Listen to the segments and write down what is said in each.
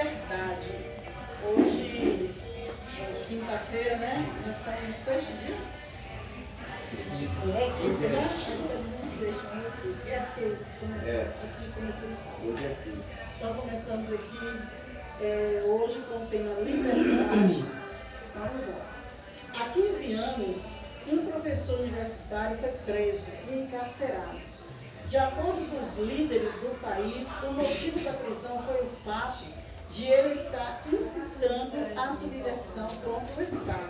liberdade. Hoje, quinta-feira, né? Nós estamos no sexto dia? Quinta, né? Estamos no sexto, né? Aqui começou o sábado. Hoje é assim. Então começamos aqui hoje com o tema liberdade. Vamos lá. Há 15 anos, um professor universitário foi preso e encarcerado. De acordo com os líderes do país, o motivo da prisão foi o fato de ele estar incitando a subversão contra o Estado,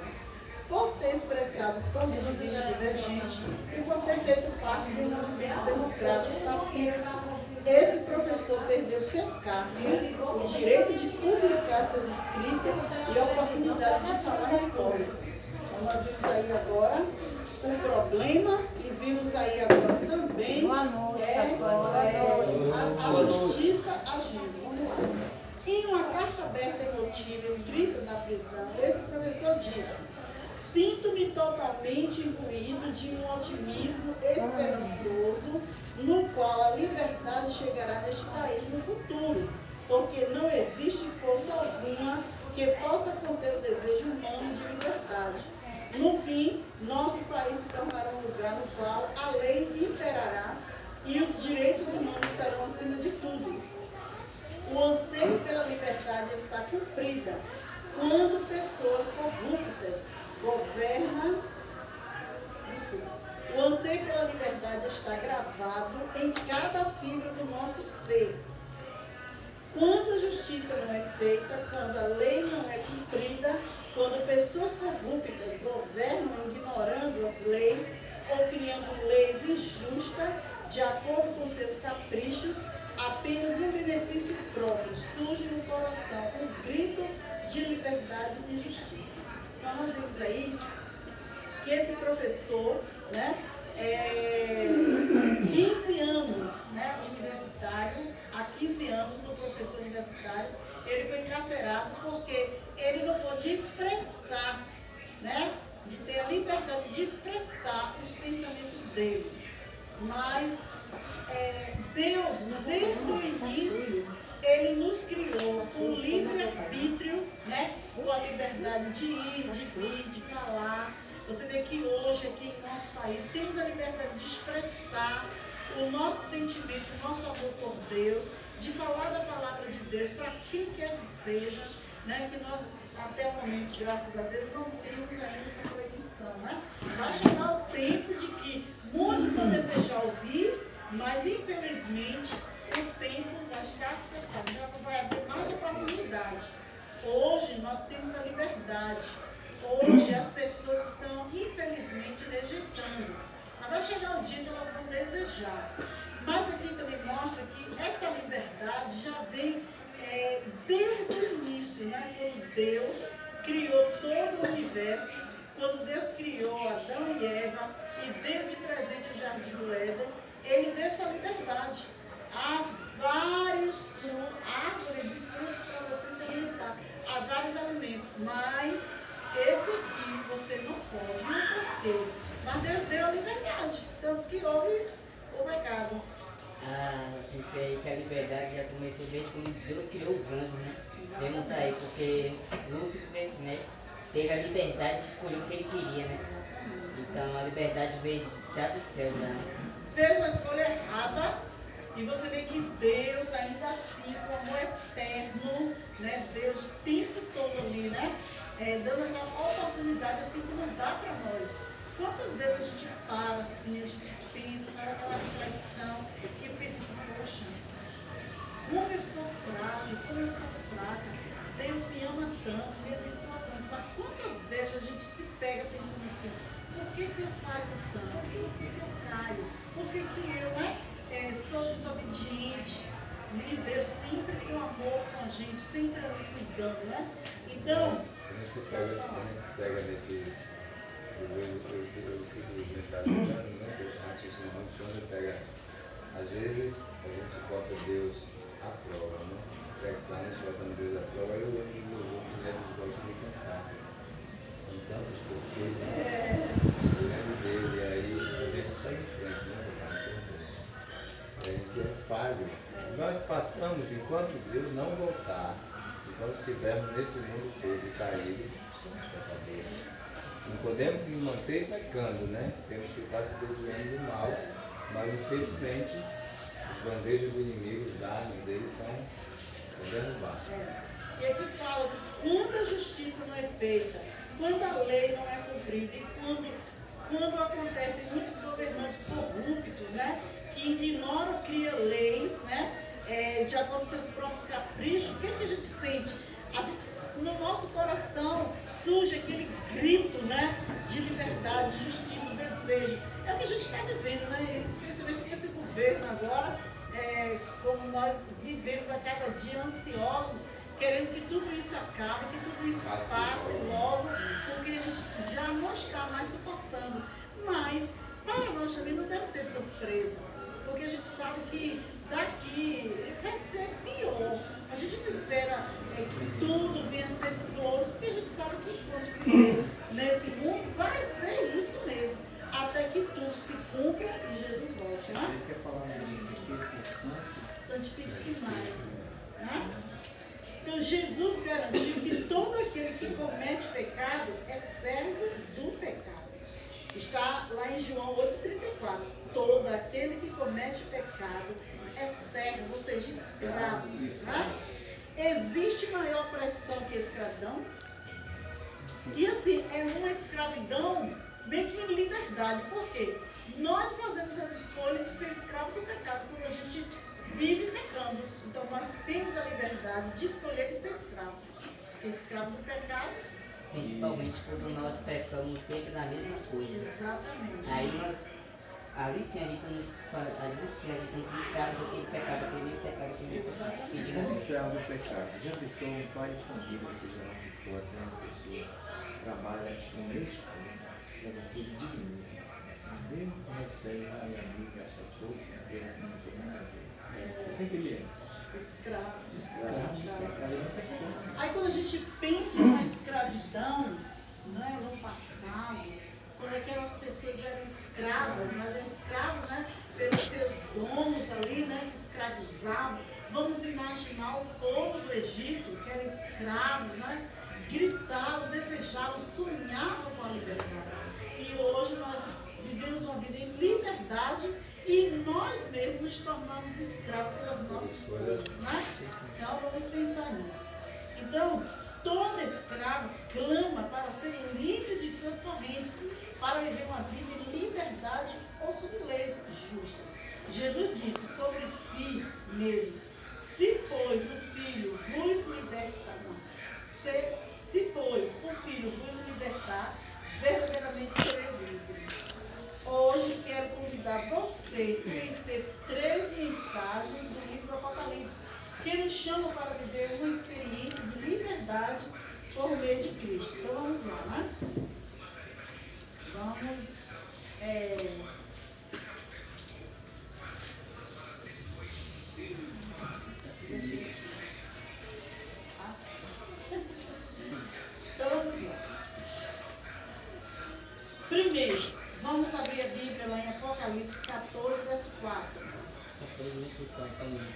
por ter expressado ponto de vista divergente e por ter feito parte de um movimento democrático pacífico. Esse professor perdeu seu cargo, o direito de publicar suas escritas e a oportunidade de falar em público. Então, nós vimos aí agora um problema e vimos aí agora também a justiça agindo. Vamos lá. Em uma carta aberta emotiva escrita na prisão, esse professor disse: sinto-me totalmente imbuído de um otimismo esperançoso no qual a liberdade chegará neste país no futuro, porque não existe força alguma que possa conter o desejo humano de liberdade. No fim, nosso país se tornará um lugar no qual a lei imperará e os direitos humanos estarão acima de tudo. O anseio pela liberdade está cumprida quando pessoas corruptas governam. O anseio pela liberdade está gravado em cada fibra do nosso ser. Quando a justiça não é feita, quando a lei não é cumprida, quando pessoas corruptas governam ignorando as leis ou criando leis injustas de acordo com seus caprichos, apenas um benefício próprio surge no coração, um grito de liberdade e justiça. Então nós vemos aí que esse professor, né, 15 anos, né, universitário, há 15 anos o professor universitário, ele foi encarcerado porque ele não podia expressar, né, de ter a liberdade de expressar os pensamentos dele. Mas Deus, desde o início, Ele nos criou com livre-arbítrio, né, com a liberdade de ir, de vir, de falar. Você vê que hoje, aqui em nosso país, temos a liberdade de expressar o nosso sentimento, o nosso amor por Deus, de falar da palavra de Deus para quem quer que seja, né, que nós, até o momento, graças a Deus, não temos ainda essa proibição, né? Vai chegar o tempo de que muitos vão desejar ouvir, mas infelizmente o tempo vai ficar acessado, então vai haver mais oportunidade. Hoje nós temos a liberdade, hoje as pessoas estão infelizmente rejeitando, mas vai chegar o dia que elas vão desejar. Mas aqui também mostra que essa liberdade já vem desde o início, né? Quando Deus criou todo o universo, quando Deus criou Adão e Eva e deu de presente o jardim do Éden, Ele deu essa liberdade. Há várias árvores e frutos para você se alimentar, há vários alimentos, mas esse aqui você não pode, não porque, mas Deus deu a liberdade, tanto que houve o pecado. A gente vê aí que a liberdade já começou desde quando Deus criou os anjos, né? Vemos aí, porque Lúcifer, né, teve a liberdade de escolher o que ele queria, né? Então a liberdade veio já do céu, já. Fez uma escolha errada e você vê que Deus, ainda assim, com amor eterno, né? Deus o tempo todo ali, né? Dando essa oportunidade assim que não dá para nós. Quantas vezes a gente para assim, a gente pensa, faz aquela reflexão e pensa assim, poxa, como eu sou frágil, como eu sou fraca, Deus me ama tanto, me abençoa tanto, mas quantas vezes a gente se pega pensando assim, por que eu falho tanto? Por que eu caio? Por que eu, né, sou desobediente? E Deus sempre com amor com a gente, sempre ali cuidando, né? Então, Quando a gente pega nesses. Eu fico mentalizando, né? Que eu raciocínio quando pega. Às vezes a gente bota Deus à prova, né? Estamos botando Deus à prova, aí eu lembro do louvor que eles gostam de cantar. São tantos porquês, né? Eu lembro dele, e aí a gente segue em frente, né? A gente é falho. Nós passamos, enquanto Deus não voltar, nós estivermos nesse mundo todo caído, somos pecadores. Não podemos nos manter pecando, né? Temos que estar se desviando do mal, mas infelizmente os bandejos do inimigo, os dados deles são derrubados. E aqui fala que quando a justiça não é feita, quando a lei não é cumprida e quando acontecem muitos governantes corruptos, né, que ignoram, criam leis, né, de acordo com seus próprios caprichos, o que é que a gente sente? No nosso coração surge aquele grito, né, de liberdade, de justiça, de desejo. É o que a gente está vivendo, né, especialmente com esse governo agora, como nós vivemos a cada dia ansiosos, querendo que tudo isso acabe, que tudo isso passe logo, porque a gente já não está mais suportando. Mas para nós também não deve ser surpresa, porque a gente sabe que daqui vai ser pior. A gente não espera que tudo venha a ser flores, porque a gente sabe que enquanto viver nesse mundo vai ser isso mesmo, até que tudo se cumpra e Jesus volte. Né? Vocês querem falar de santifique-se mais. Né? Então Jesus garantiu que todo aquele que comete pecado é servo do pecado. Está lá em João 8,34. Todo aquele que comete pecado é servo, ou seja, escravo. Né? Existe maior pressão que a escravidão? E assim, é uma escravidão meio que em liberdade. Por quê? Nós fazemos essa escolha de ser escravo do pecado, porque a gente vive pecando. Então nós temos a liberdade de escolher de ser escravo. Porque escravo do pecado. Principalmente quando nós pecamos sempre na mesma coisa. Exatamente. Aí nós, ali sim a gente nos escravo daquele pecado, aquele pecado, aquele pecado. E diga Como escravo do pecado? Já pensou um pai de família, seja lá onde for, até uma pessoa trabalha com isso, leva tudo de mim. Mesmo que recebe uma amiga, essa toda, não tem nada a ver. O que ele é? Escravo. Escravo. Aí quando a gente pensa na escravidão, né, no passado, quando aquelas pessoas eram escravas, mas eram escravos, né, pelos seus donos ali, né, que escravizavam. Vamos imaginar o povo do Egito, que eram escravos, né, gritavam, desejavam, sonhavam com a liberdade. E hoje nós vivemos uma vida em liberdade e nós mesmos nos tornamos escravos pelas nossas escolhas, né? Então vamos pensar nisso. Então, todo escravo clama para ser livre de suas correntes, para viver uma vida em liberdade ou sob leis justas. Jesus disse sobre si mesmo: se pois o Filho vos libertar, se pois o Filho vos libertar, verdadeiramente sereis livres. Hoje quero convidar você a conhecer 3 mensagens do livro do Apocalipse, que nos chamam para viver uma experiência de liberdade por meio de Cristo. Então vamos lá, né? Vamos. Então vamos lá. Primeiro, vamos abrir a Bíblia lá em Apocalipse 14, verso 4.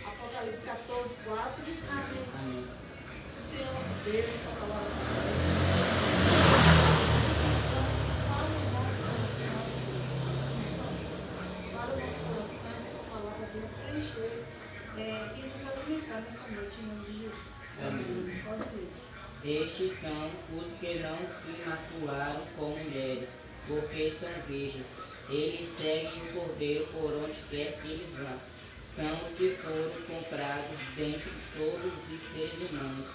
Apocalipse 14, 4. Amém. O Senhor nosso Deus, a palavra fala o nosso coração, essa palavra venha preencher e nos alimentar nessa noite, em nome de Jesus. Amém. Pode ir. Estes são os que não se maturaram com mulheres, porque são virgens. Eles seguem o Cordeiro por onde quer que eles vão. São os que foram comprados dentre todos os seres humanos,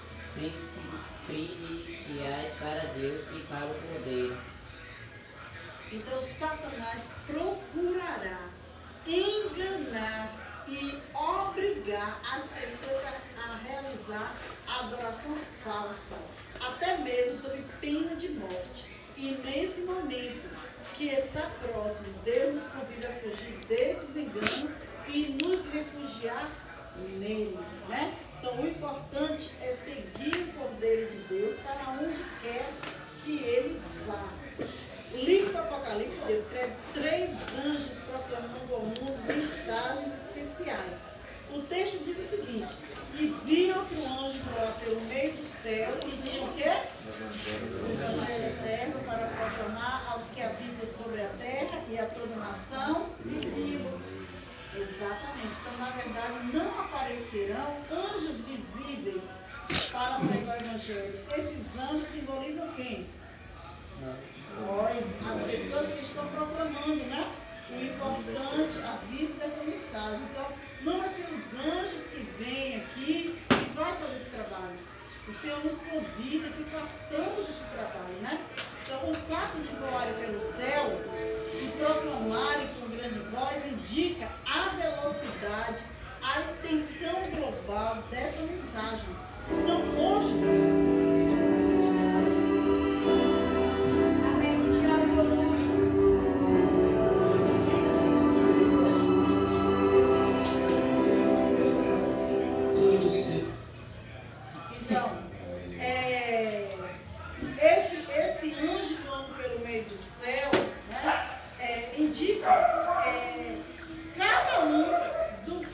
primiciais para Deus e para o Cordeiro. Então Satanás procurará enganar e obrigar as pessoas a realizar a adoração falsa, até mesmo sob pena de morte. E nesse momento que está próximo, Deus nos convida a fugir desses enganos e nos refugiar nele, né? Então o importante é seguir o Cordeiro de Deus para onde quer que ele vá. O livro do Apocalipse descreve 3 anjos proclamando ao mundo mensagens especiais. O texto diz o seguinte: e vi outro anjo voar pelo meio do céu e tinha o quê? O Evangelho eterno para proclamar aos que habitam sobre a terra e a toda nação. Exatamente. Então, na verdade, não aparecerão anjos visíveis para pregar o Evangelho. Esses anjos simbolizam quem? Nós, as pessoas que estão proclamando, né? O importante aviso dessa mensagem. Então, não vai ser os anjos que vêm aqui e vai fazer esse trabalho. O Senhor nos convida que façamos esse trabalho, né? Então, o fato de voarem pelo céu e proclamarem com grande voz indica a velocidade, a extensão global dessa mensagem. Então, hoje, esse anjo que anda pelo meio do céu, né, indica cada um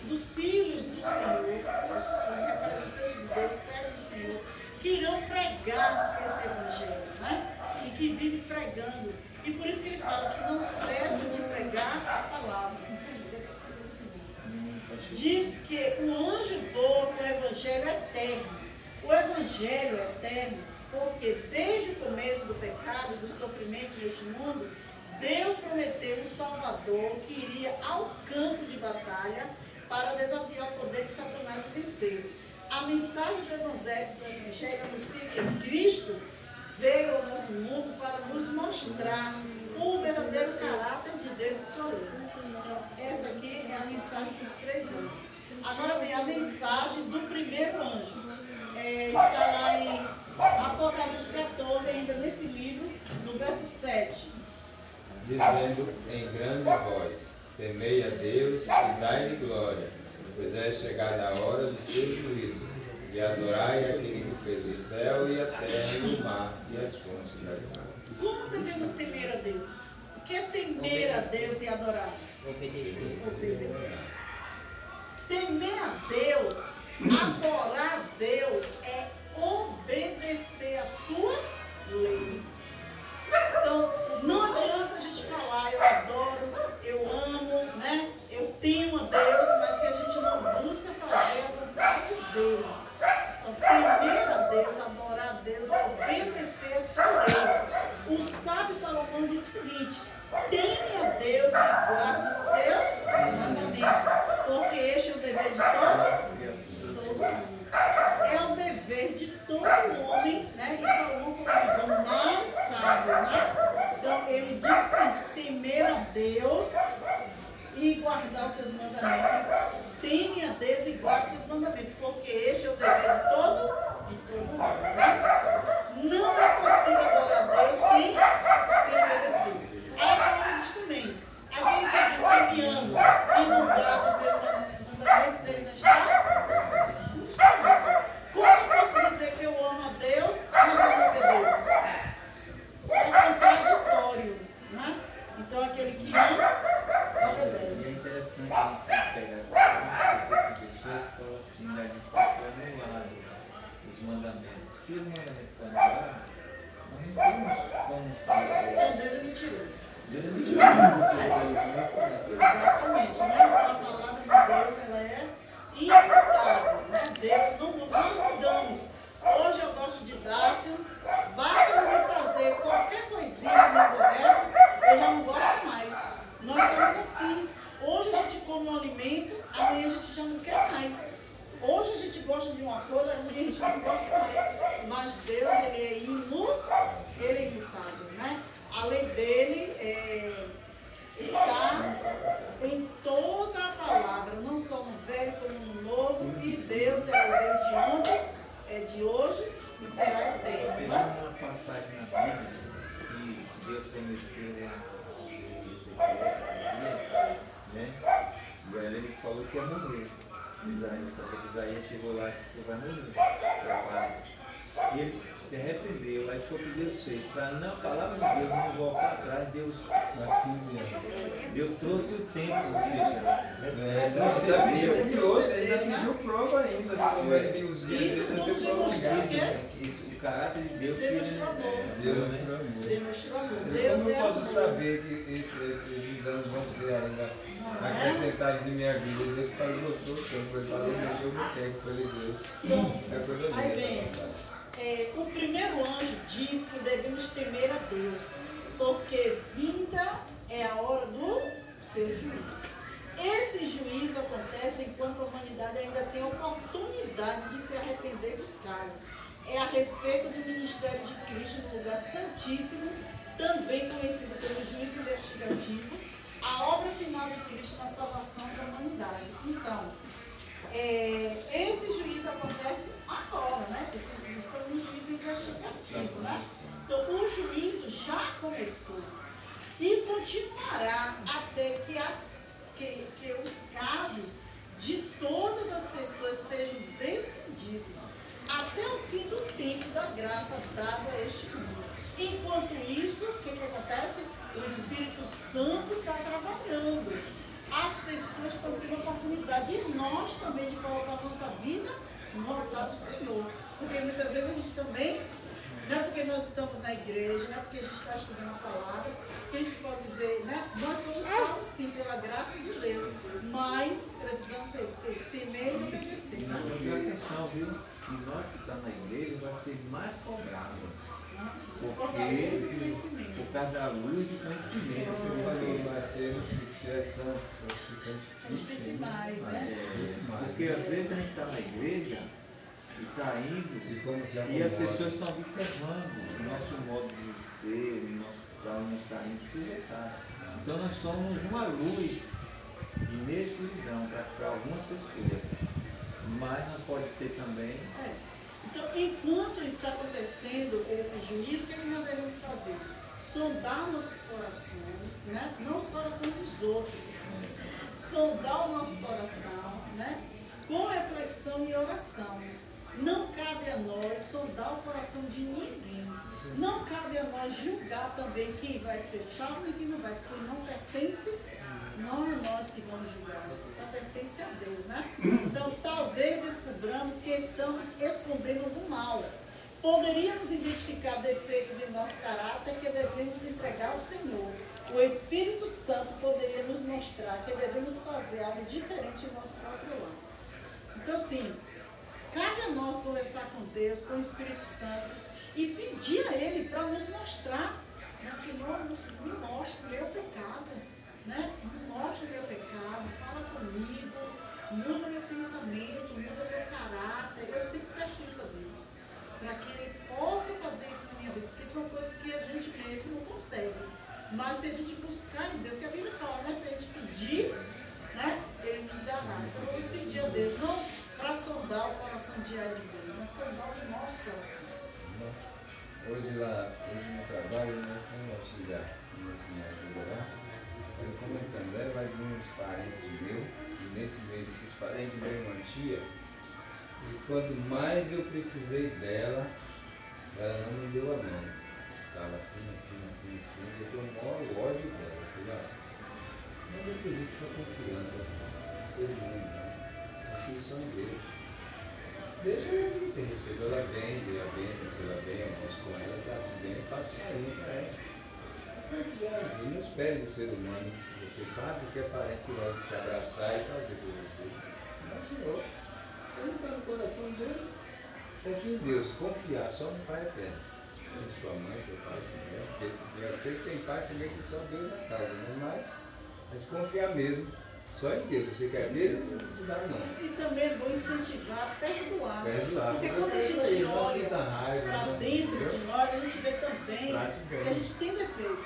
dos filhos do Senhor, os representantes de Deus, servos do Senhor, que irão pregar esse evangelho, né, e que vive pregando. E por isso que ele fala que não cessa de pregar a palavra. Diz que o anjo voa com o evangelho eterno. O evangelho eterno, porque desde o começo do pecado e do sofrimento neste mundo, Deus prometeu um Salvador que iria ao campo de batalha para desafiar o poder de Satanás e vencer. A mensagem do Evangelho anuncia que Cristo veio ao nosso mundo para nos mostrar o verdadeiro caráter de Deus e sua lei. Então, essa aqui é a mensagem dos 3 anjos. Agora vem a mensagem do primeiro anjo. Está lá em Apocalipse 14, ainda nesse livro, no verso 7. Dizendo em grande voz: temei a Deus e dai-lhe glória, pois é chegada a hora do seu juízo, e adorai aquele que fez o céu e a terra e o mar e as fontes da água. Como devemos temer a Deus? O que é temer a Deus e adorar? Obedecer. Temer a Deus, adorar a Deus, é obedecer a sua lei. Então, não adianta a gente falar, eu adoro, eu amo, né? Eu temo a Deus, mas se a gente não busca fazer a vontade dele. Então, temer a Deus, adorar a Deus, é obedecer a sua lei. O sábio Salomão diz o seguinte: teme a Deus e guarde os seus mandamentos, porque este é o dever de todo mundo. É o dever de todo homem, né? E Salomão foi um dos homens mais sábios, né? Então ele diz que temer a Deus e guardar os seus mandamentos. Teme a Deus e guarde os seus mandamentos, porque este é o dever de todo mundo, né? Não é possível adorar a Deus sem obedecer. Aí a palavra diz também: aquele que diz que me ama e não guarda os meus mandamentos, dele não está? Como eu posso dizer que eu amo a Deus, mas eu não obedeço? É contraditório, né? Então aquele que ama, obedece. É interessante a gente pegar essa parte, porque pessoas que falam assim, da lista foi anulado os mandamentos. Se os mandamentos foram anulados, nós não temos como estar. Então Deus é mentiroso. Deus é mentiroso. Exatamente, né? A palavra de Deus, ela é imutável, né? Deus não muda, nós mudamos. Hoje eu gosto de Dácio, basta me fazer qualquer coisinha que me aborrece, eu já não gosto mais. Nós somos assim. Hoje a gente come um alimento, amanhã a gente já não quer mais. Hoje a gente gosta de uma coisa, amanhã a gente não gosta mais. Mas Deus, ele é imutável, né? A lei dele está em toda a palavra, não só no velho como no novo, e Deus é o Deus de ontem, é de hoje e será eterno. Tem uma passagem na Bíblia que Deus prometeu a Ezequiel, né? E aí ele falou que ia morrer. Isaías chegou lá e disse que vai morrer. E ele se arrependeu. Aí Mas foi o que Deus fez. Para não, a palavra de Deus não voltar atrás, Deus, Nas 15 anos. Deus trouxe o tempo, ou seja, Trouxe assim, e outra, ainda pediu prova ainda. Você não vai ter os dias Isso de tudo você prolongar. isso, o caráter de Deus que Demonstrou amor. Deus me amor. Demonstrou amor. Como Deus eu é posso amor. saber que esses anos vão ser ainda acrescentados em minha vida? Deus pagou todo, Ele pagou o seu no tempo, foi de Deus. Bom, É coisa aí dele. vem, o primeiro anjo diz que devemos temer a Deus, porque vinda é a hora do seu juízo. Esse juízo acontece enquanto a humanidade ainda tem a oportunidade de se arrepender e buscar. É a respeito do ministério de Cristo no lugar santíssimo, também conhecido como juízo investigativo, a obra final de Cristo na salvação da humanidade. Então, esse juízo acontece agora, né? Estamos no juízo investigativo, né? Então, o juízo já começou e continuará até que os casos de todas as pessoas sejam decididos até o fim do tempo da graça dada a este mundo. Enquanto isso, o que acontece? O Espírito Santo está trabalhando. As pessoas estão tendo a oportunidade, e nós também, de colocar a nossa vida no altar do Senhor. Porque muitas vezes a gente também, não é porque nós estamos na igreja, não é porque a gente está estudando a palavra, que a gente pode dizer, né? Nós somos salvos sim, pela graça de Deus, mas precisamos temer e obedecer, né? a questão, viu? Que nós que estamos na igreja vai ser mais cobrado. Por causa da luz do conhecimento. Você falou, vai ser, se é santo, se Respeite mais, né? Porque às vezes a gente está na igreja e está indo, e as pessoas estão observando o nosso modo de ser, o nosso para onde está indo, tudo já sabe. Então nós somos uma luz de meia escuridão para algumas pessoas. Mas nós pode ser também. Então, enquanto está acontecendo esse juízo, o que nós devemos fazer? Sondar nossos corações, né? Não os corações dos outros. Sondar o nosso coração, né? Com reflexão e oração. Não cabe a nós sondar o coração de ninguém. Não cabe a nós julgar também quem vai ser salvo e quem não vai, porque não pertence, não é nós que vamos julgar, só pertence a Deus, né? Então, talvez descobramos que estamos escondendo algum mal. Poderíamos identificar defeitos em nosso caráter que devemos entregar ao Senhor. O Espírito Santo poderia nos mostrar que devemos fazer algo diferente em nosso próprio lar. Então, assim, cabe a nós conversar com Deus, com o Espírito Santo, e pedir a Ele para nos mostrar, né? Senhor, me mostra o meu pecado, né? Me mostra o meu pecado, fala comigo, muda meu pensamento, muda meu caráter. Eu sempre peço isso a Deus, para que Ele possa fazer isso na minha vida, porque são coisas que a gente mesmo não consegue. Mas se a gente buscar em Deus, que a Bíblia fala, né? Se a gente pedir, né? Ele nos dará. Então vamos pedir a Deus, não para sondar o coração diário de Deus, mas sondar o nosso coração. Hoje no trabalho, né, tem um auxiliar que me ajuda lá, ele comentando, vai vir uns parentes meus, e nesse meio desses parentes meus uma tia, e quando mais eu precisei dela, ela não me deu a mão. Estava assim, eu tenho o maior ódio dela. Eu falei, não deposite sua confiança no ser humano, não. Aqui só em Deus. Deixa eu ver se ela vem, dê a bênção, se ela vem, eu posso com ela, trato bem, passo carinho para ela. Mas confiar, não espere do ser humano que você paga, porque é parente que vai te abraçar e fazer por você. Não, Senhor, você não está no coração dele. Confia em Deus, confiar só no Pai Eterno. Em sua mãe, seu pai, porque tem pais também que só Deus na causa, né? Mas a gente confiar mesmo. Só em Deus, você quer dele, não te dá não. E também é bom incentivar a perdoar. Perdoar. Porque quando a gente olha raiva, para dentro de nós, a gente vê também que a gente tem defeitos,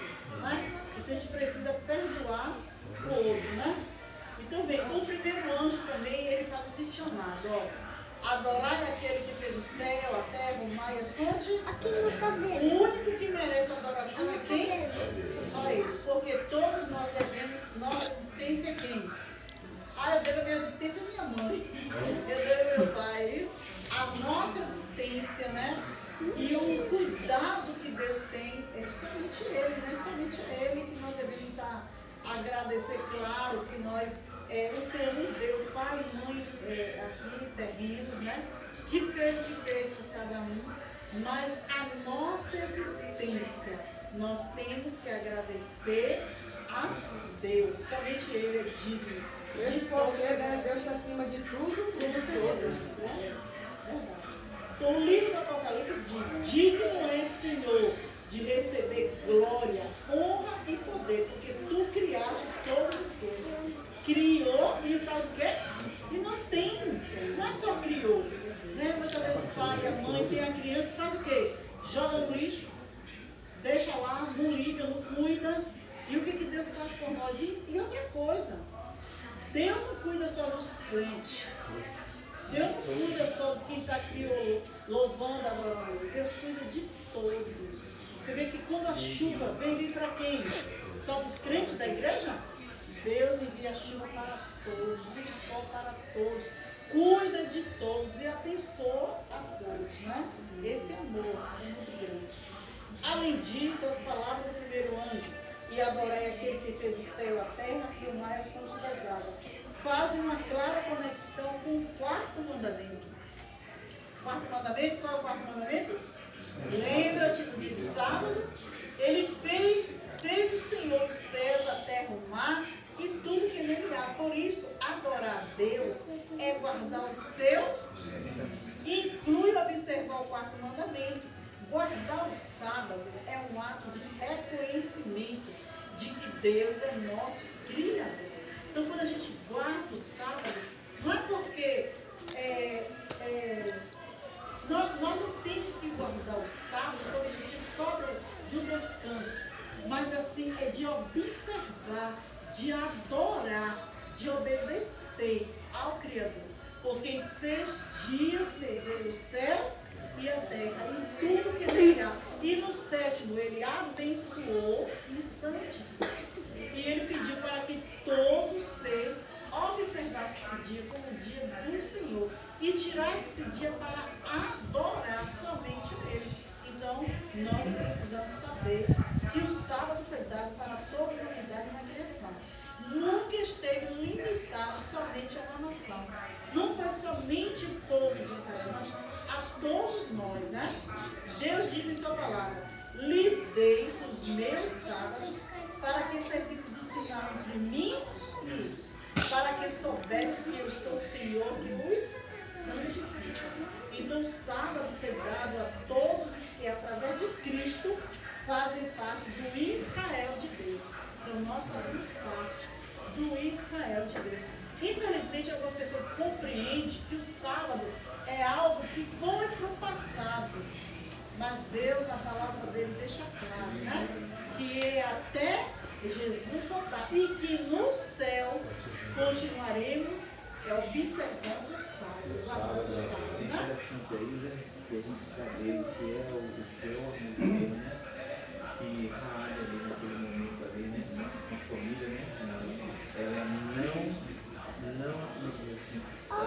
né? Então a gente precisa perdoar o outro, né? Então vem, o primeiro anjo também, ele faz esse chamado, ó. Adorai aquele que fez o céu, a terra, o mar e as fontes. O único que merece adoração é quem? Só ele. Porque todos nós devemos nossa existência a quem? Eu devo a minha existência à minha mãe. Eu devo ao meu pai. A nossa existência, né? E o cuidado que Deus tem é somente Ele, né? Somente a Ele que nós devemos agradecer, claro, que nós, o Senhor nos deu pai e mãe aqui, terrenos, né? Que fez por cada um, mas a nossa existência, nós temos que agradecer a Deus, somente Ele é digno. Mesmo porque, né, Deus está acima de tudo e de todos, né? Então, o livro do Apocalipse diz: digno é, Senhor, de receber glória, honra e poder, porque tu criaste todas as coisas. Criou e faz o quê? E mantém. Não é só criou. Né? Muitas vezes o pai e a mãe tem a criança, faz o quê? Joga no lixo, deixa lá, não liga, não cuida. E o que Deus faz por nós? E outra coisa, Deus não cuida só dos crentes. Deus não cuida só de quem está aqui louvando, adorando. Deus cuida de todos. Você vê que quando a chuva vem para quem? Só para os crentes da igreja? Deus envia a chuva para todos, o sol para todos. Cuida de todos e abençoa a todos, né? Esse amor é muito grande. Além disso, as palavras do primeiro anjo: e adorei aquele que fez o céu, a terra e o mar e as fontes das águas, fazem uma clara conexão com o quarto mandamento. Quarto mandamento, qual é o quarto mandamento? Lembra-te do dia de sábado. Ele fez o Senhor os céus, a terra, o mar e tudo que nele há. Por isso, adorar a Deus é guardar os seus, inclui observar o quarto mandamento. Guardar o sábado é um ato de reconhecimento de que Deus é nosso Criador. Então, quando a gente guarda o sábado, não é porque nós não temos que guardar o sábado quando a gente só do descanso, mas assim é de observar, de adorar, de obedecer ao Criador. Porque em 6 dias fez ele os céus e a terra, e tudo que nele há. E no 7º ele abençoou e santificou. E ele pediu para que todo ser observasse esse dia como o dia do Senhor e tirasse esse dia para adorar somente Ele. Então, nós precisamos saber que o sábado foi dado para toda a humanidade na criação. Nunca esteve limitado somente a uma nação. Não foi somente o povo de Israel, mas a todos nós, né? Deus diz em sua palavra: lhes deis os meus sábados para que servisse de sinal entre mim e eles, para que soubesse que eu sou o Senhor que os santifica. Então, o sábado foi dado a todos os que, através de Cristo, fazem parte do Israel de Deus. Então, nós fazemos parte do Israel de Deus. Infelizmente, algumas pessoas compreendem que o sábado é algo que foi para o passado. Mas Deus, na palavra dele, deixa claro, né? Que é até Jesus voltar. E que no céu continuaremos observando o sábado, guardando o sábado, É né? interessante aí, né? Que a gente saber o que é o órgão de Deus, né? Que Raab ali naquele momento ali, né? Com a família, né? Ela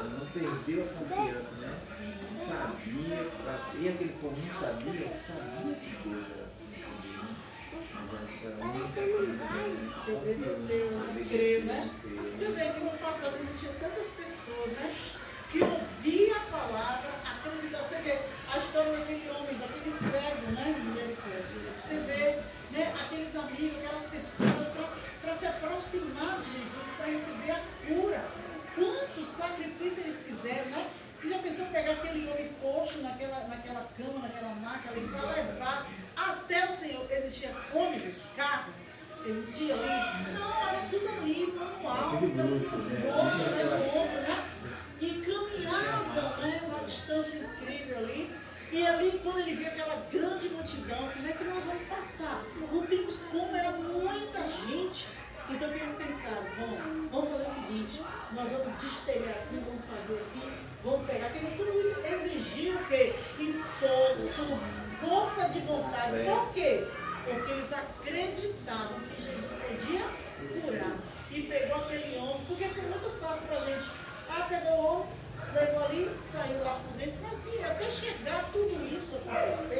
não perdeu a confiança, né? Sabia, e aquele povo não sabia que Deus era poder, né? Mas ela Obedeceu, creu, né? Você vê que no passado existiam tantas pessoas, né? Que ouviam a palavra, acreditavam. Você vê a história daquele homem, daquele cego, né? Você vê, né? Aqueles amigos, aquelas pessoas para se aproximar de Jesus, para receber a cura. Quantos sacrifícios eles fizeram, né? Você já pensou pegar aquele homem coxo naquela cama, naquela maca ali, para levar até o Senhor? Existia ônibus, carro, existia ali? Não, era tudo ali, manual, né? E caminhavam, né? Uma distância incrível ali. E ali, quando ele viu aquela grande multidão, como é que nós vamos passar? Não temos como, era muita gente. Então, o que eles pensaram? Bom, vamos fazer o seguinte: nós vamos destelhar aqui, vamos fazer aqui, vamos pegar aqui. Tudo isso exigiu o quê? Esforço, força de vontade. Por quê? Porque eles acreditavam que Jesus podia curar. E pegou aquele homem, porque isso é muito fácil para a gente. Pegou o homem, levou ali, saiu lá por dentro. Mas assim, até chegar tudo isso acontecer,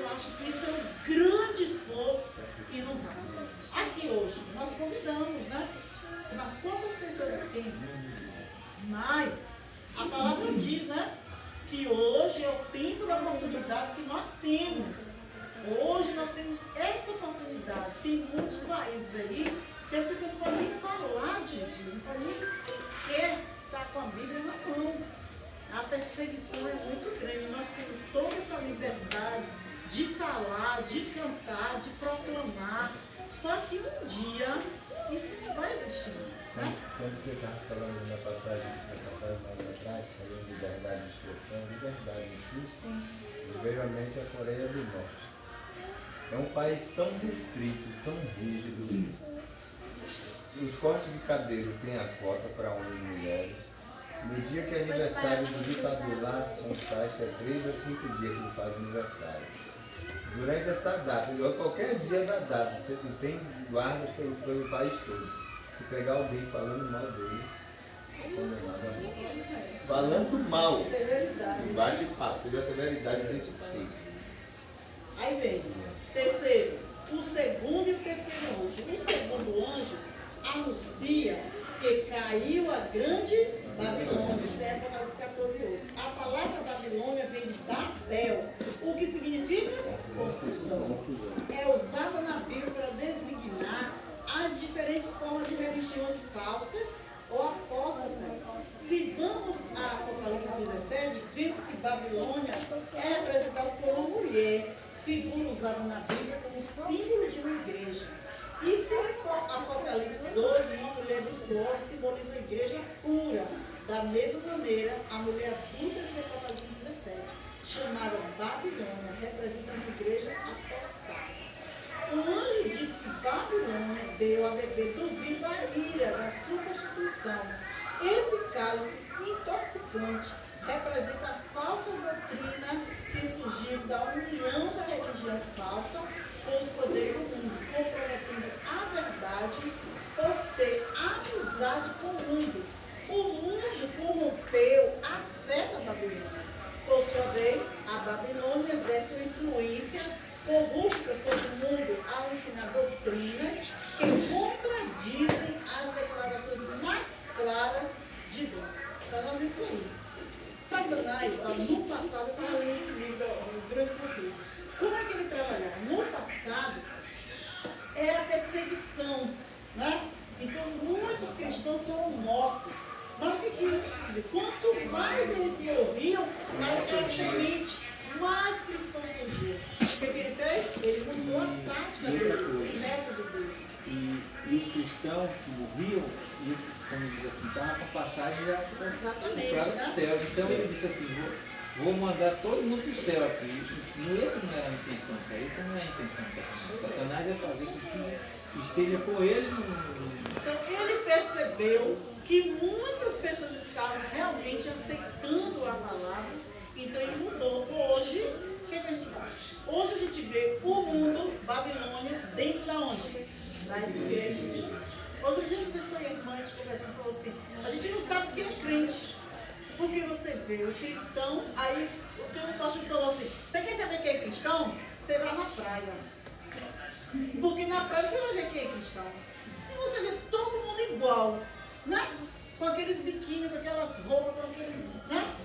eu acho que isso é um grande esforço e não vale. Aqui hoje, nós convidamos, né? Mas quantas pessoas tem? Mas a palavra diz, né? Que hoje é o tempo da oportunidade que nós temos. Hoje nós temos essa oportunidade. Tem muitos países aí que as pessoas não podem nem falar de Jesus, não podem nem sequer estar com a Bíblia na mão. A perseguição é muito grande. Nós temos toda essa liberdade de falar, de cantar, de proclamar. Só que um dia isso não vai existir mais, né? Quando você estava falando na passagem mais atrás, falando de liberdade de expressão, liberdade em si, Sim. eu vejo a mente a Coreia do Norte. É um país tão restrito, tão rígido. Os cortes de cabelo têm a cota para homens e mulheres. No dia que é aniversário do ditador lá, são tais que é 3 a 5 dias que ele faz aniversário. Durante essa data, qualquer dia da data, você tem guardas pelo país todo. Se pegar alguém falando mal dele, é condenado a morte. Falando mal, Severidade. não bate papo. Você vê a severidade desse país. Aí vem, terceiro, o segundo e o terceiro anjo. O segundo anjo anuncia que caiu a grande Babilônia. Isto é Apocalipse 14:8. A palavra Babilônia vem de Babel. O que significa? Confusão. É usada na Bíblia para designar as diferentes formas de religiões falsas ou apóstatas. Se vamos a Apocalipse 17, vimos que Babilônia é representada por uma mulher, figura usada na Bíblia como símbolo de uma igreja. E se Apocalipse 12, uma mulher virtuosa simboliza uma igreja pura. Da mesma maneira, a mulher adulta de Apocalipse 17, chamada Babilônia, representa uma igreja apostada. O anjo diz que Babilônia deu a beber do vinho da ira, da sua prostituição. Esse cálice intoxicante representa as falsas doutrinas que surgiram da união da religião falsa com os poderes do mundo, comprometendo a verdade por ter amizade com o mundo. O mundo corrompeu a fé da Babilônia. Por sua vez, a Babilônia exerce uma influência corrupta sobre o mundo ao ensinar doutrinas que contradizem as declarações mais claras de Deus. Então nós vimos aí. Satanás, no passado, eu estava lendo esse livro do Grande Conflito. Como é que ele trabalhava? No passado, era perseguição, né? Então muitos cristãos foram mortos. Mas o que eles diziam? Quanto mais eles morriam, mais aquela semente, mais cristãos surgiam. O que ele fez? Ele mudou a tática dele, o método dele. E os cristãos que morriam, e, como diz assim, estavam com a passagem já para o céu. Então ele disse assim, vou mandar todo mundo para o céu aqui. Essa não era a intenção, essa não é a intenção. Satanás é fazer com que esteja com ele Então ele percebeu que muitas pessoas estavam realmente aceitando a palavra, então ele mudou. Hoje, o que a gente faz? Hoje a gente vê o mundo, Babilônia, dentro da onde? Das igrejas. Outro dia vocês estão aí, a gente conversando, falou assim, a gente não sabe o que é crente, porque você vê o cristão, aí o pastor falou assim, você quer saber quem é cristão? Você vai na praia. Porque na praia você vai ver quem é cristão. Se você vê todo mundo igual, né? Com aqueles biquínis, com aquelas roupas, com aquele, né?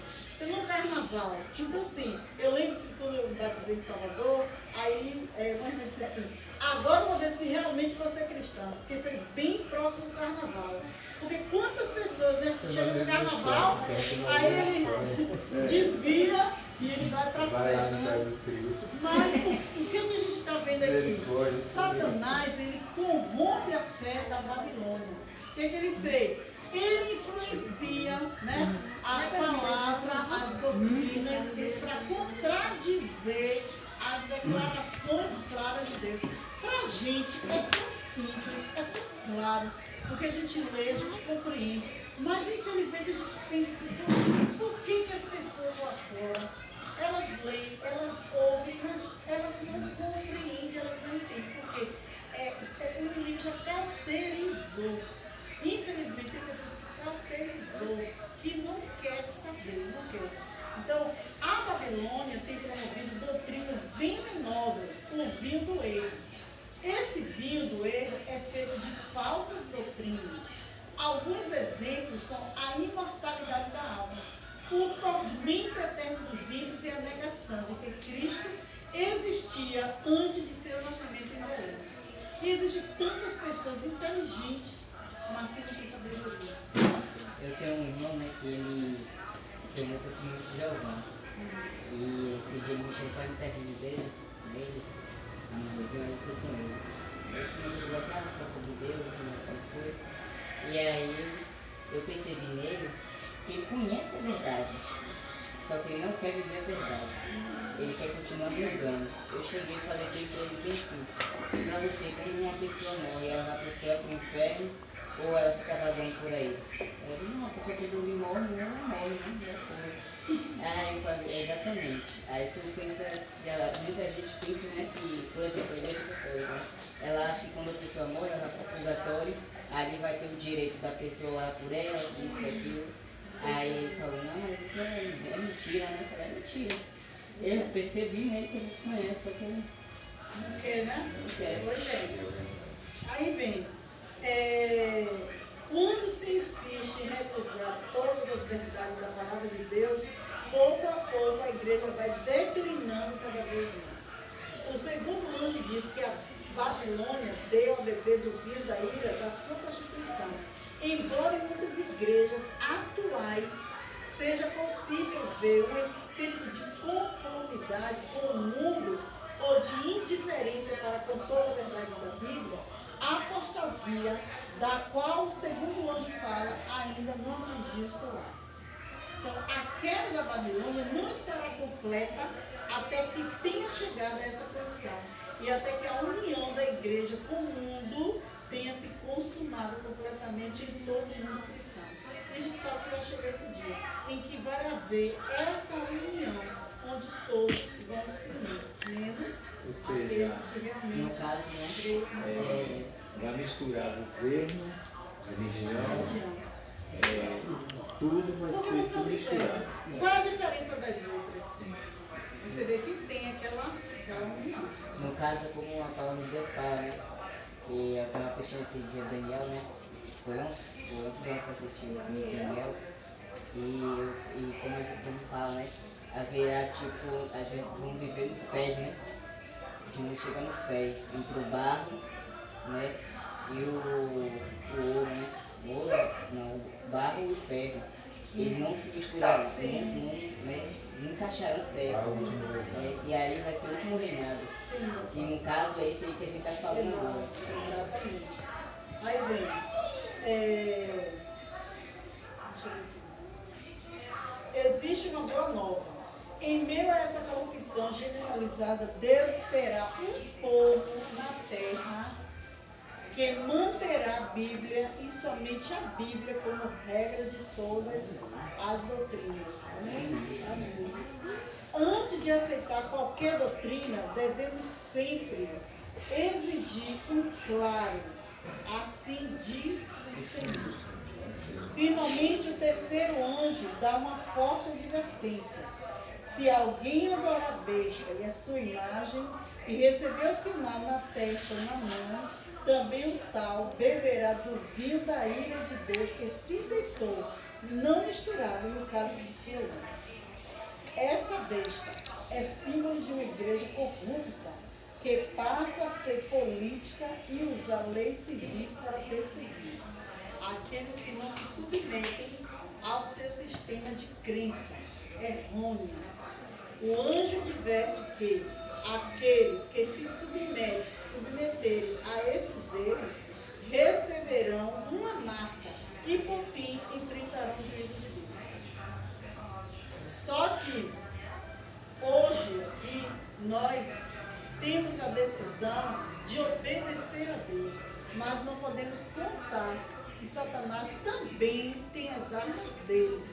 No carnaval. Então, assim, eu lembro que quando eu batizei em Salvador, aí uma irmã disse assim, agora eu vou ver se realmente você é cristão, porque foi bem próximo do carnaval. Porque quantas pessoas, né, chegam no carnaval, aí ele desvia e ele vai para frente, né? Mas o que a gente está vendo aqui? Satanás, ele corrompe a fé da Babilônia. O que ele fez? Ele influencia, né, a palavra, as doutrinas, para contradizer as declarações claras de Deus. Para a gente é tão simples, é tão claro, porque a gente lê, a gente compreende. Mas infelizmente a gente pensa assim, por que as pessoas lá fora, elas leem, elas ouvem, mas elas não compreendem, elas não entendem. Porque o inimigo já cauterizou. Infelizmente, tem pessoas que cauterizou, que não querem saber, não querem. Então, a Babilônia tem promovido doutrinas bem menores vinho do erro. Esse vinho do erro é feito de falsas doutrinas. Alguns exemplos são a imortalidade da alma, o tormento eterno dos ímpios e a negação de que Cristo existia antes de seu nascimento em Belém. E existem tantas pessoas inteligentes, mas que não têm sabedoria. Eu tenho um irmão, né, que ele se tornou testemunho de Jeová. E esse dia ele me chamou para o terreno nele, eu fui com ele. Eu comecei a falar sobre Deus, sobre coisa. E aí eu percebi nele que ele conhece a verdade, só que ele não quer viver a verdade. Ele quer continuar brigando. Eu cheguei e falei para ele bem assim, para você, quando uma pessoa morre, ela vai para o céu, para o inferno, ou ela fica vagando por aí? Eu disse, não, a pessoa que dorme morre, ela morre, né? Aí eu falei, exatamente. Aí tu pensa, muita gente pensa, né, que, por exemplo, ela acha que quando a pessoa morre, ela vai para o purgatório, aí vai ter o direito da pessoa lá por ela, isso, aquilo. Aí ele falou, não, mas isso é mentira, né? Eu falei, é mentira. Eu percebi, né, que eles conhecem, só que ele Não quer, né? não quer. Pois é. Aí vem, quando se insiste em recusar todas as verdades da palavra de Deus, pouco a pouco a igreja vai declinando cada vez mais. O segundo anjo diz que a Babilônia deu a beber do vinho da ira da sua prostituição. Embora em muitas igrejas atuais seja possível ver um espírito de conformidade com o mundo ou de indiferença para com toda a verdade da Bíblia, a apostasia, da qual o segundo anjo fala, ainda não atingiu o seu ápice. Então, a queda da Babilônia não estará completa até que tenha chegado a essa posição e até que a união da igreja com o mundo tenha se consumado completamente em todo o mundo cristão. E a gente sabe que vai chegar esse dia em que vai haver essa união, onde todos vão se unir, menos aqueles que No realmente caso, né, Vai misturar governo, religião, religião. tudo vai Porque ser você tudo misturado. observa, qual é a diferença das outras? Você vê que tem aquela união. no caso, como a palavra de Deus fala, né? Que eu estava assistindo esse dia Daniel, né? Foi ontem que eu assisti Daniel. E como fala, né? Haverá, tipo, a gente vamos viver nos pés, né? A gente chega nos pés, entre o barro, né? E o ouro, né? O ouro, não, o barro e o ferro. Eles não se misturarão, não encaixarão certo. E aí vai ser o último reinado. Sim. E no caso é esse aí que a gente está falando agora. Exatamente. Aí vem. Deixa eu ver aqui. Existe uma boa nova. Em meio a essa corrupção generalizada, Deus terá um povo na terra que manterá a Bíblia e somente a Bíblia como regra de todas as doutrinas. Amém? Antes de aceitar qualquer doutrina, devemos sempre exigir um claro, assim diz o Senhor. Finalmente, o terceiro anjo dá uma forte advertência. Se alguém adorar a besta e a sua imagem e receber o sinal na testa ou na mão, também o tal beberá do vinho da ira de Deus que se deitou, não misturado no cálice de sua ira. Essa besta é símbolo de uma igreja corrupta que passa a ser política e usa leis civis para perseguir aqueles que não se submetem ao seu sistema de crença errônea. O anjo adverte que aqueles que se submeterem a esses erros receberão uma marca e, por fim, enfrentarão o juízo de Deus. Só que hoje aqui nós temos a decisão de obedecer a Deus, mas não podemos contar que Satanás também tem as armas dele.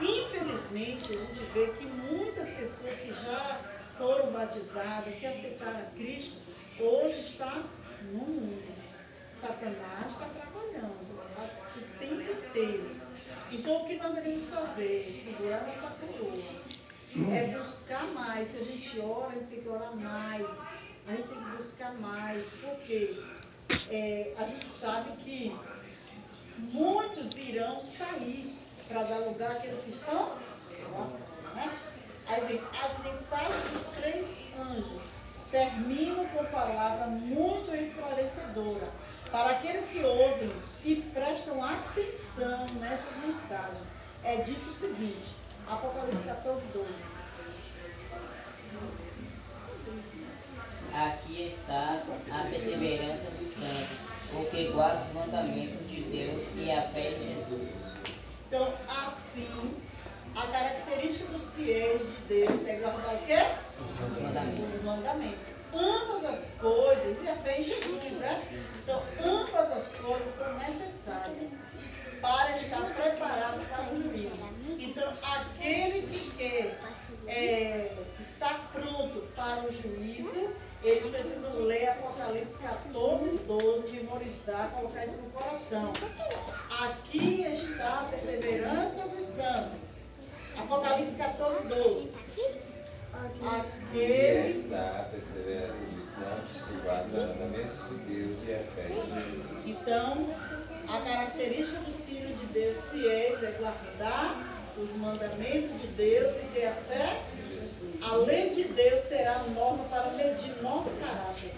Infelizmente, a gente vê que muitas pessoas que já foram batizadas, que aceitaram a Cristo, hoje está no mundo. Satanás está trabalhando o tempo inteiro. Então, o que nós devemos fazer? Segurar nossa coroa. É buscar mais. Se a gente ora, a gente tem que orar mais. a gente tem que buscar mais, porque a gente sabe que muitos irão sair para dar lugar àqueles que estão lá, né? Aí vem, as mensagens dos 3 anjos terminam com palavra muito esclarecedora para aqueles que ouvem e prestam atenção nessas mensagens. É dito o seguinte, Apocalipse 14, 12. Aqui está a perseverança dos santos, porque guarda os mandamentos de Deus e a fé em Jesus. Então, assim, a característica dos fiéis de Deus é guardar o quê? Os mandamentos. Os mandamentos. Ambas as coisas, e a fé em Jesus, né? Então, ambas as coisas são necessárias para estar preparado para o juízo. Então, aquele que quer estar pronto para o juízo, eles precisam ler Apocalipse 14, 12, memorizar, colocar isso no coração. Aqui está a perseverança dos santos. Apocalipse 14, 12. Aqui está a perseverança dos santos que guardam os mandamentos de Deus e a fé em Jesus. Então, a característica dos filhos de Deus fiéis é guardar os mandamentos de Deus e ter a fé. A lei de Deus será a norma para medir nosso caráter.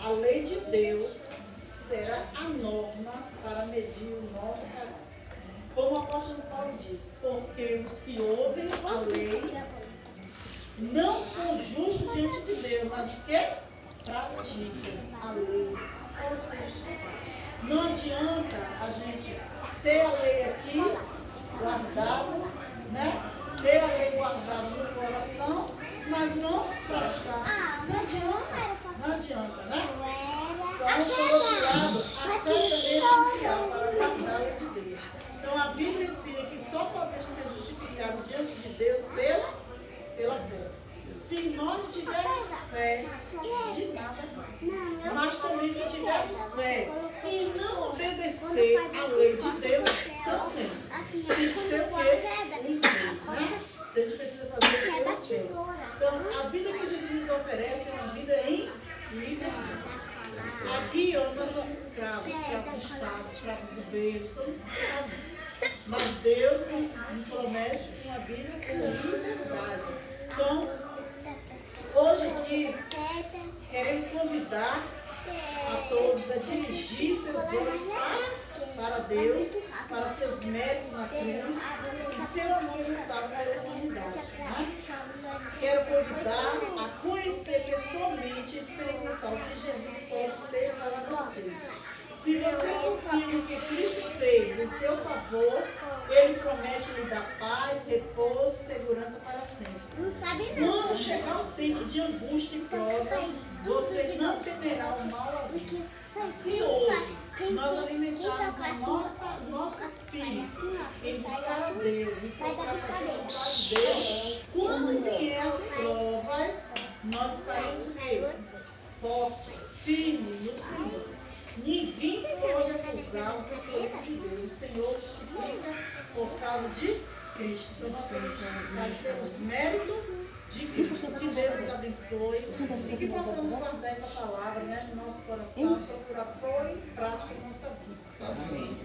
A lei de Deus será a norma para medir o nosso caráter. Como o apóstolo Paulo diz, porque os que ouvem a lei não são justos diante de Deus, mas os que praticam a lei. Ou seja, não adianta a gente ter a lei aqui guardada, né? Ter a lei guardada no coração, mas não praticar. Não adianta, não adianta, né? Então, por outro lado, a fé é essencial para guardar a lei de Deus. Então, a Bíblia ensina que só podemos ser justificados diante de Deus pela fé. Se nós não tivermos fé, de nada. Mas também se tivermos fé e não obedecer à lei de Deus, também. Tem que ser o quê? Os dois, né? A gente precisa fazer o pela fé. Então, a vida que Jesus nos oferece é uma vida em liberdade. Aqui, ó, nós somos escravos, escravos do Estado, escravos do beijo, somos escravos. Mas Deus nos promete uma vida com liberdade. Então, hoje aqui, queremos convidar a todos a dirigir seus olhos para Deus, para seus méritos na cruz e seu amor imutável pela humanidade. Né? Quero convidar a conhecer pessoalmente e experimentar o que Jesus pode ter para você. Se você confia no que Cristo fez em seu favor, Ele promete lhe dar paz, repouso e segurança para sempre. Quando chegar o tempo de angústia e prova, você não temerá o mal a vir. Se hoje nós alimentarmos nosso espírito em buscar a Deus, em procurar fazer a vontade de Deus, quando vier as provas, nós saímos fortes, firmes no Senhor. Ninguém pode acusar os escolhidos de Deus. O Senhor justifica por causa de Cristo. Então nós temos mérito de Cristo. Que Deus nos abençoe e que possamos guardar essa palavra, né, no nosso coração, procurar pôr em prática em nossas vidas. Amém.